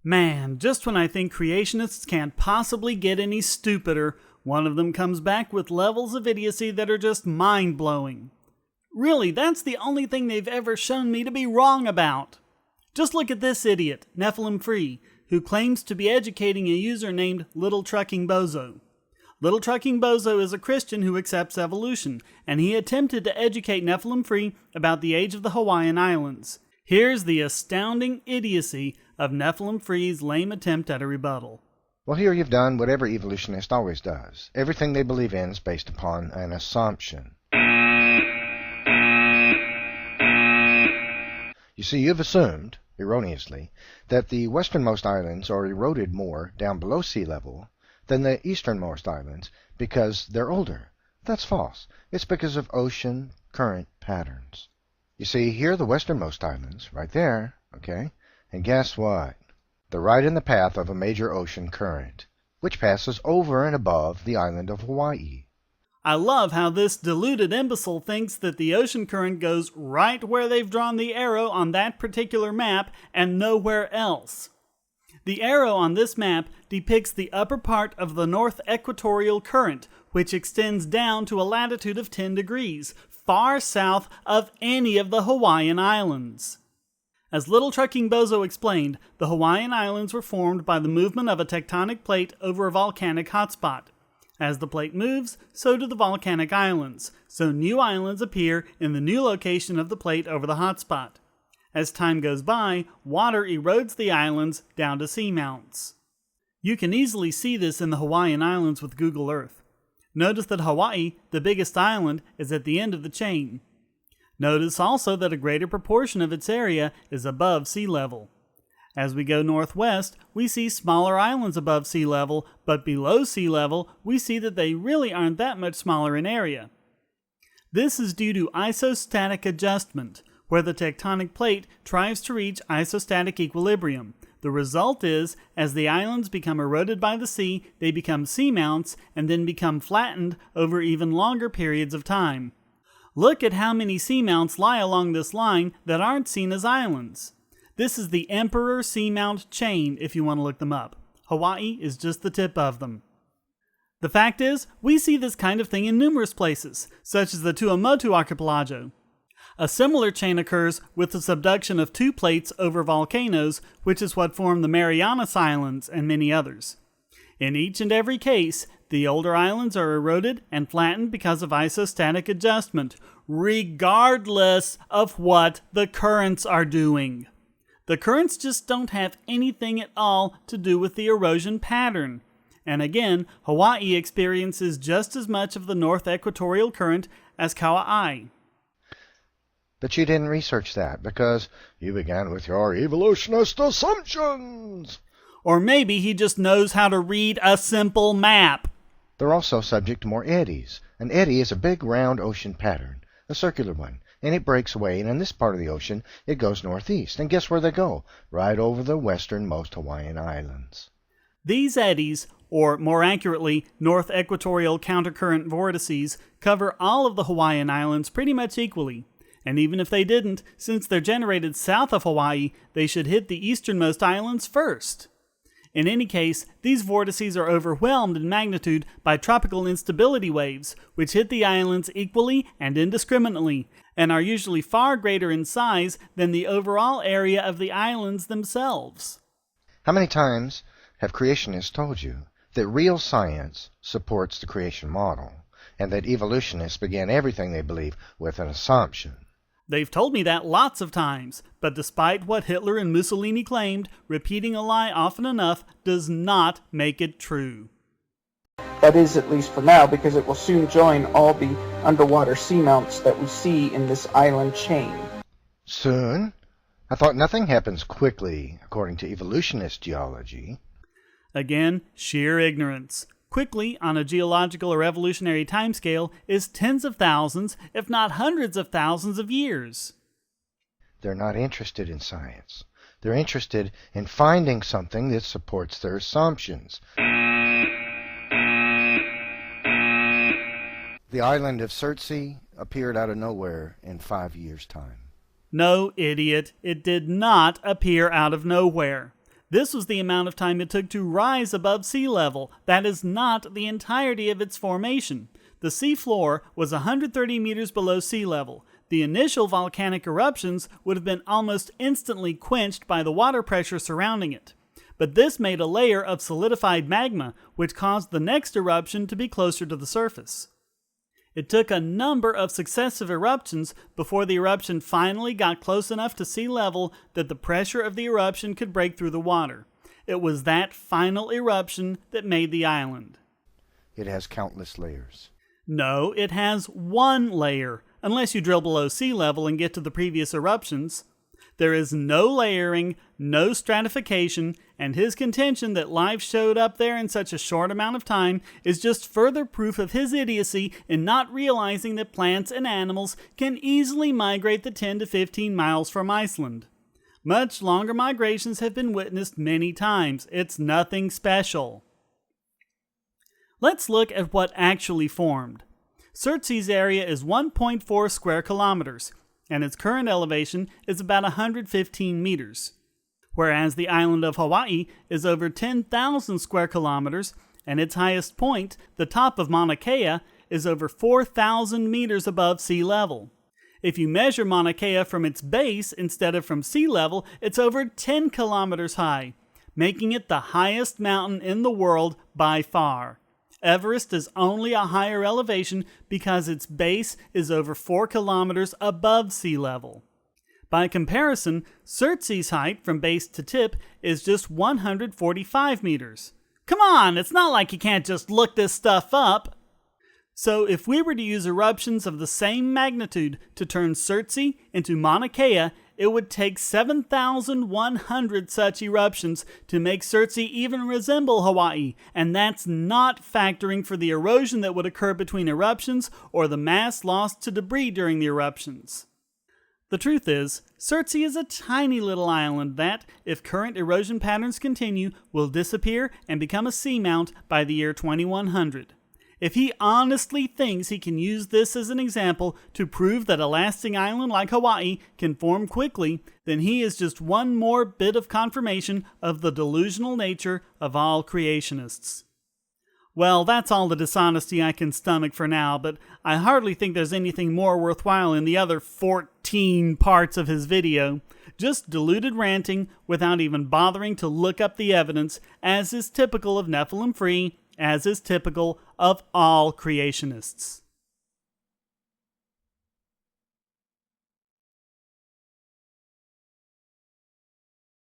Man, just when I think creationists can't possibly get any stupider, one of them comes back with levels of idiocy that are just mind-blowing. Really, that's the only thing they've ever shown me to be wrong about. Just look at this idiot, Nephilim Free, who claims to be educating a user named Little Trucking Bozo. Little Trucking Bozo is a Christian who accepts evolution, and he attempted to educate Nephilim Free about the age of the Hawaiian Islands. Here's the astounding idiocy of Nephilim Free's lame attempt at a rebuttal. Well, here you've done what every evolutionist always does. Everything they believe in is based upon an assumption. You see, you've assumed, erroneously, that the westernmost islands are eroded more down below sea level than the easternmost islands because they're older. That's false. It's because of ocean current patterns. You see, here are the westernmost islands, right there, okay? And guess what? They're right in the path of a major ocean current, which passes over and above the island of Hawaii. I love how this deluded imbecile thinks that the ocean current goes right where they've drawn the arrow on that particular map and nowhere else. The arrow on this map depicts the upper part of the North Equatorial Current, which extends down to a latitude of 10 degrees, far south of any of the Hawaiian Islands. As Little Trucking Bozo explained, the Hawaiian Islands were formed by the movement of a tectonic plate over a volcanic hotspot. As the plate moves, so do the volcanic islands, so new islands appear in the new location of the plate over the hotspot. As time goes by, water erodes the islands down to seamounts. You can easily see this in the Hawaiian Islands with Google Earth. Notice that Hawaii, the biggest island, is at the end of the chain. Notice also that a greater proportion of its area is above sea level. As we go northwest, we see smaller islands above sea level, but below sea level, we see that they really aren't that much smaller in area. This is due to isostatic adjustment, where the tectonic plate tries to reach isostatic equilibrium. The result is, as the islands become eroded by the sea, they become seamounts and then become flattened over even longer periods of time. Look at how many seamounts lie along this line that aren't seen as islands. This is the Emperor Seamount Chain, if you want to look them up. Hawaii is just the tip of them. The fact is, we see this kind of thing in numerous places, such as the Tuamotu Archipelago. A similar chain occurs with the subduction of two plates over volcanoes, which is what form the Marianas Islands and many others. In each and every case, the older islands are eroded and flattened because of isostatic adjustment, regardless of what the currents are doing. The currents just don't have anything at all to do with the erosion pattern. And again, Hawaii experiences just as much of the North Equatorial Current as Kauai. But you didn't research that because you began with your evolutionist assumptions. Or maybe he just knows how to read a simple map. They're also subject to more eddies. An eddy is a big round ocean pattern, a circular one, and it breaks away, and in this part of the ocean it goes northeast. And guess where they go? Right over the westernmost Hawaiian Islands. These eddies, or more accurately, North Equatorial Countercurrent vortices, cover all of the Hawaiian Islands pretty much equally. And even if they didn't, since they're generated south of Hawaii, they should hit the easternmost islands first. In any case, these vortices are overwhelmed in magnitude by tropical instability waves, which hit the islands equally and indiscriminately, and are usually far greater in size than the overall area of the islands themselves. How many times have creationists told you that real science supports the creation model, and that evolutionists begin everything they believe with an assumption? They've told me that lots of times, but despite what Hitler and Mussolini claimed, repeating a lie often enough does not make it true. That is, at least for now, because it will soon join all the underwater seamounts that we see in this island chain. Soon? I thought nothing happens quickly, according to evolutionist geology. Again, sheer ignorance. Quickly, on a geological or evolutionary timescale, is tens of thousands, if not hundreds of thousands of years. They're not interested in science. They're interested in finding something that supports their assumptions. The island of Surtsey appeared out of nowhere in 5 years' time. No, idiot, it did not appear out of nowhere. This was the amount of time it took to rise above sea level. That is not the entirety of its formation. The seafloor was 130 meters below sea level. The initial volcanic eruptions would have been almost instantly quenched by the water pressure surrounding it. But this made a layer of solidified magma, which caused the next eruption to be closer to the surface. It took a number of successive eruptions before the eruption finally got close enough to sea level that the pressure of the eruption could break through the water. It was that final eruption that made the island. It has countless layers. No, it has one layer, unless you drill below sea level and get to the previous eruptions. There is no layering, no stratification, and his contention that life showed up there in such a short amount of time is just further proof of his idiocy in not realizing that plants and animals can easily migrate the 10 to 15 miles from Iceland. Much longer migrations have been witnessed many times. It's nothing special. Let's look at what actually formed. Surtsee's area is 1.4 square kilometers, and its current elevation is about 115 meters. Whereas the island of Hawaii is over 10,000 square kilometers, and its highest point, the top of Mauna Kea, is over 4,000 meters above sea level. If you measure Mauna Kea from its base instead of from sea level, it's over 10 kilometers high, making it the highest mountain in the world by far. Everest is only a higher elevation because its base is over 4 kilometers above sea level. By comparison, Surtsee's height from base to tip is just 145 meters. Come on, it's not like you can't just look this stuff up. So if we were to use eruptions of the same magnitude to turn Surtsee into Mauna Kea, it would take 7,100 such eruptions to make Surtsee even resemble Hawaii, and that's not factoring for the erosion that would occur between eruptions or the mass lost to debris during the eruptions. The truth is, Surtsee is a tiny little island that, if current erosion patterns continue, will disappear and become a seamount by the year 2100. If he honestly thinks he can use this as an example to prove that a lasting island like Hawaii can form quickly, then he is just one more bit of confirmation of the delusional nature of all creationists. Well, that's all the dishonesty I can stomach for now, but I hardly think there's anything more worthwhile in the other 14 parts of his video. Just deluded ranting without even bothering to look up the evidence, as is typical of Nephilim Free, as is typical of all creationists.